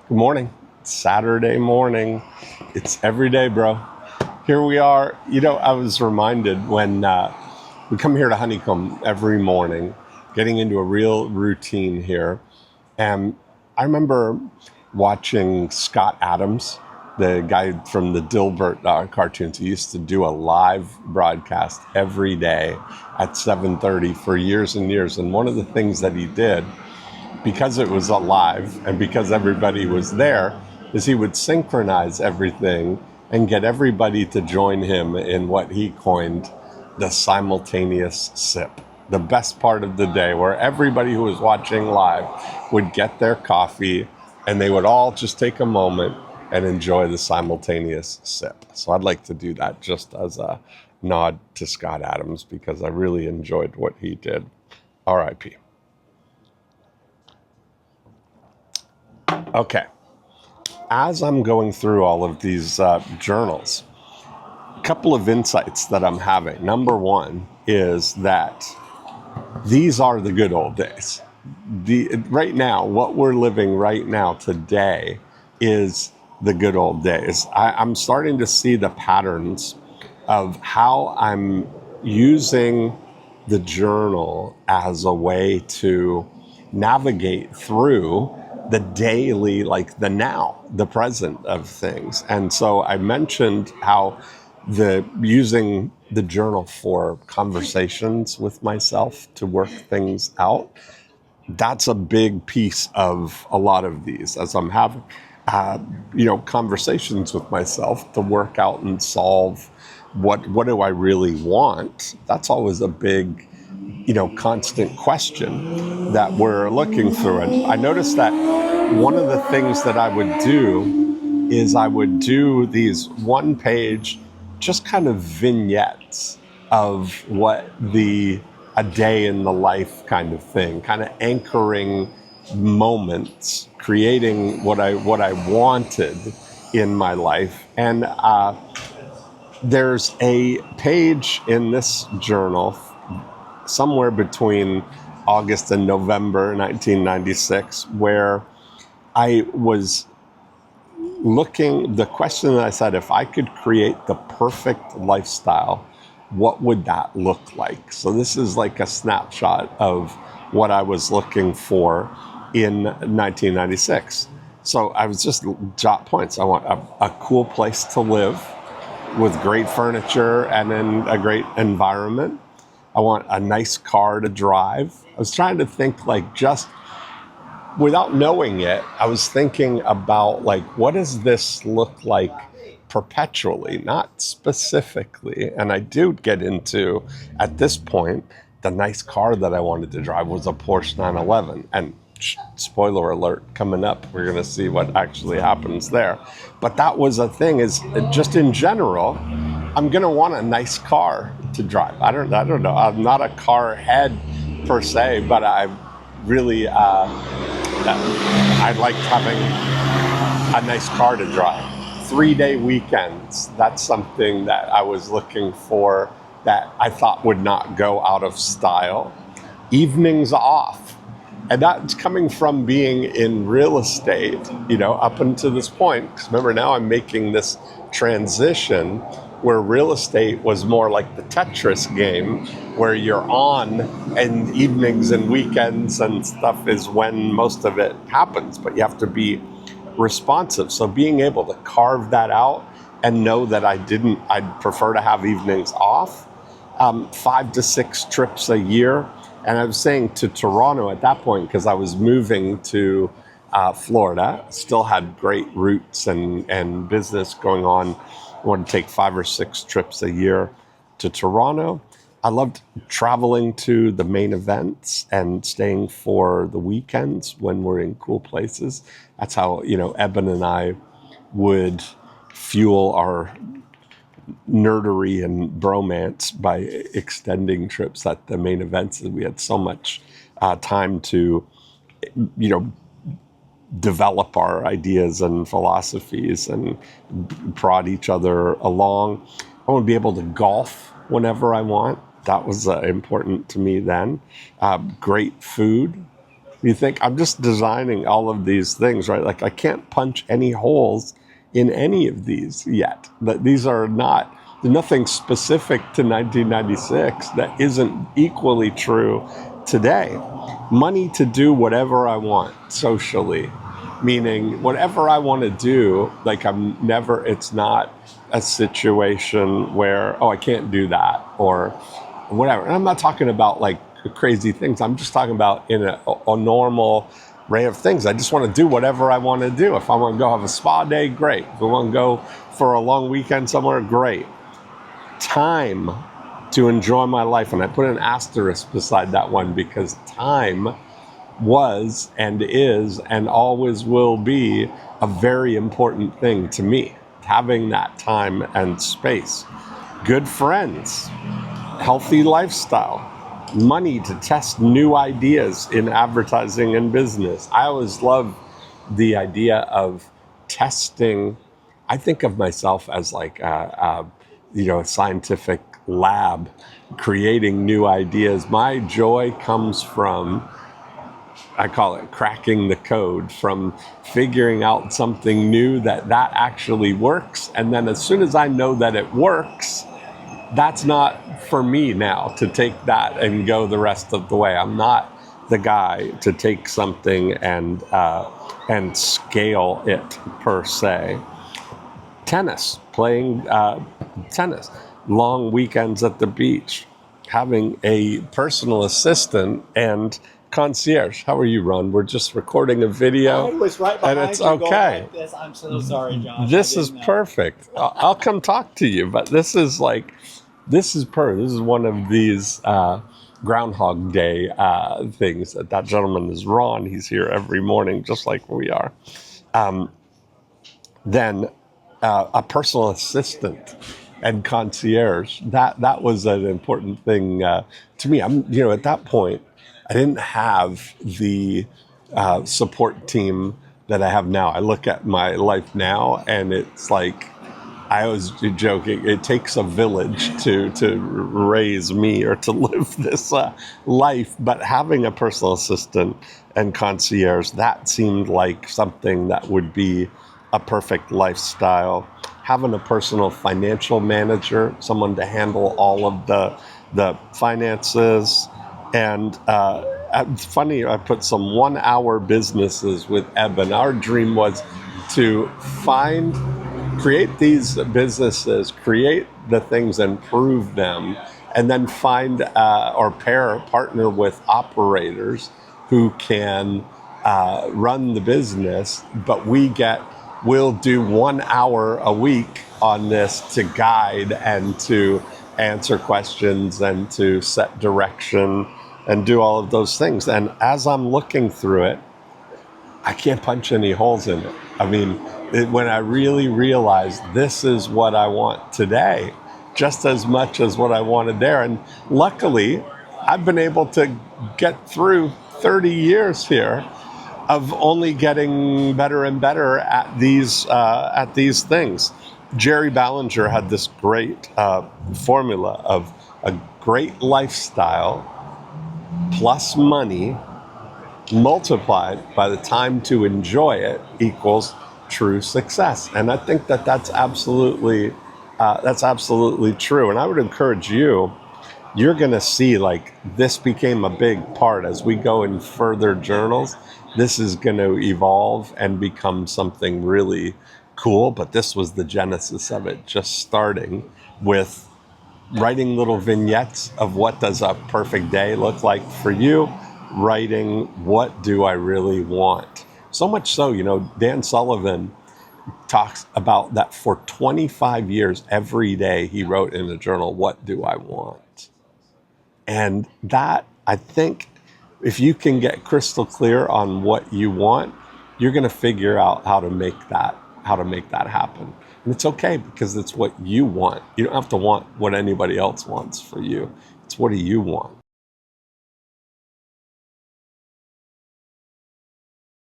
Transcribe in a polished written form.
Good morning. It's Saturday morning. It's every day, bro. Here we are. I was reminded when we come here to Honeycomb every morning, getting into a real routine here. And I remember watching Scott Adams, the guy from the Dilbert cartoons. He used to do a live broadcast every day at 7:30 for years and years. And one of the things that he did, because it was alive and because everybody was there, is he would synchronize everything and get everybody to join him in what he coined the simultaneous sip. The best part of the day, where everybody who was watching live would get their coffee and they would all just take a moment and enjoy the simultaneous sip. So I'd like to do that just as a nod to Scott Adams because I really enjoyed what he did. R.I.P. Okay. As I'm going through all of these journals, a couple of insights that I'm having. Number one is that these are the good old days. Right now, what we're living right now today is the good old days. I'm starting to see the patterns of how I'm using the journal as a way to navigate through the daily, like the now, the present of things. And so I mentioned how using the journal for conversations with myself to work things out, that's a big piece of a lot of these as I'm having conversations with myself to work out and solve what do I really want. That's always a big constant question that we're looking through. And I noticed that one of the things that I would do is I would do these one page, just kind of vignettes of what a day in the life kind of thing, kind of anchoring moments, creating what I wanted in my life. And there's a page in this journal somewhere between August and November 1996, where I was the question that I said, if I could create the perfect lifestyle, what would that look like? So this is like a snapshot of what I was looking for in 1996. So I was just jot points. I want a cool place to live with great furniture and in a great environment. I want a nice car to drive. I was trying to think, like, just without knowing it, I was thinking about, like, what does this look like perpetually, not specifically. And I do get into, at this point, the nice car that I wanted to drive was a Porsche 911. And spoiler alert, coming up, we're going to see what actually happens there. But that was a thing, is just in general, I'm going to want a nice car to drive. I don't know. I'm not a car head per se, but I really, I liked having a nice car to drive. 3-day weekends, that's something that I was looking for that I thought would not go out of style. Evenings off. And that's coming from being in real estate, up until this point. Because remember, now I'm making this transition where real estate was more like the Tetris game, where you're on, and evenings and weekends and stuff is when most of it happens, but you have to be responsive. So being able to carve that out and know that I'd prefer to have evenings off, 5 to 6 trips a year. And I was saying to Toronto at that point, because I was moving to Florida, still had great roots and business going on. I wanted to take 5 or 6 trips a year to Toronto. I loved traveling to the main events and staying for the weekends when we're in cool places. That's how, Eben and I would fuel our nerdery and bromance by extending trips at the main events. We had so much time to, develop our ideas and philosophies and prod each other along. I want to be able to golf whenever I want. That was important to me then. Great food, You think, I'm just designing all of these things, right? Like I can't punch any holes in any of these yet. That these are not, nothing specific to 1996 that isn't equally true today. Money to do whatever I want socially, meaning whatever I want to do, like it's not a situation where, oh, I can't do that or whatever. And I'm not talking about like crazy things. I'm just talking about in a normal array of things. I just want to do whatever I want to do. If I want to go have a spa day, great. If I want to go for a long weekend somewhere, great. Time to enjoy my life. And I put an asterisk beside that one because time was and is and always will be a very important thing to me. Having that time and space. Good friends, healthy lifestyle, money to test new ideas in advertising and business. I always love the idea of testing. I think of myself as like a scientific lab, creating new ideas. My joy comes from, I call it cracking the code, from figuring out something new that actually works. And then as soon as I know that it works, that's not for me now to take that and go the rest of the way. I'm not the guy to take something and scale it per se. Tennis, playing tennis, long weekends at the beach, having a personal assistant and concierge. How are you, Ron? We're just recording a video. I was right behind and it's you okay. Like this. I'm so sorry, Josh. This is perfect. I'll come talk to you, but this is perfect. This is one of these Groundhog Day things. That gentleman is Ron. He's here every morning, just like we are. Then a personal assistant and concierge. That was an important thing to me. At that point, I didn't have the support team that I have now. I look at my life now, and it's like, I was joking, it takes a village to raise me or to live this life. But having a personal assistant and concierge, that seemed like something that would be a perfect lifestyle. Having a personal financial manager, someone to handle all of the finances. And it's funny, I put some 1-hour businesses with Eben. Our dream was to create these businesses, create the things and prove them, and then find or partner with operators who can run the business, but we'll do 1 hour a week on this to guide and to answer questions and to set direction and do all of those things. And as I'm looking through it, I can't punch any holes in it. I mean, when I really realized this is what I want today, just as much as what I wanted there. And luckily, I've been able to get through 30 years here of only getting better and better at these things. Jerry Ballinger had this great formula of a great lifestyle plus money multiplied by the time to enjoy it equals true success. And I think that's absolutely true. And I would encourage you're going to see like this became a big part as we go in further journals. This is going to evolve and become something really cool. But this was the genesis of it, just starting with writing little vignettes of what does a perfect day look like for you, writing what do I really want. So much so, Dan Sullivan talks about that for 25 years, every day he wrote in a journal, what do I want? And that, I think, if you can get crystal clear on what you want, you're going to figure out how to make that happen. And it's okay because it's what you want. You don't have to want what anybody else wants for you. It's what do you want?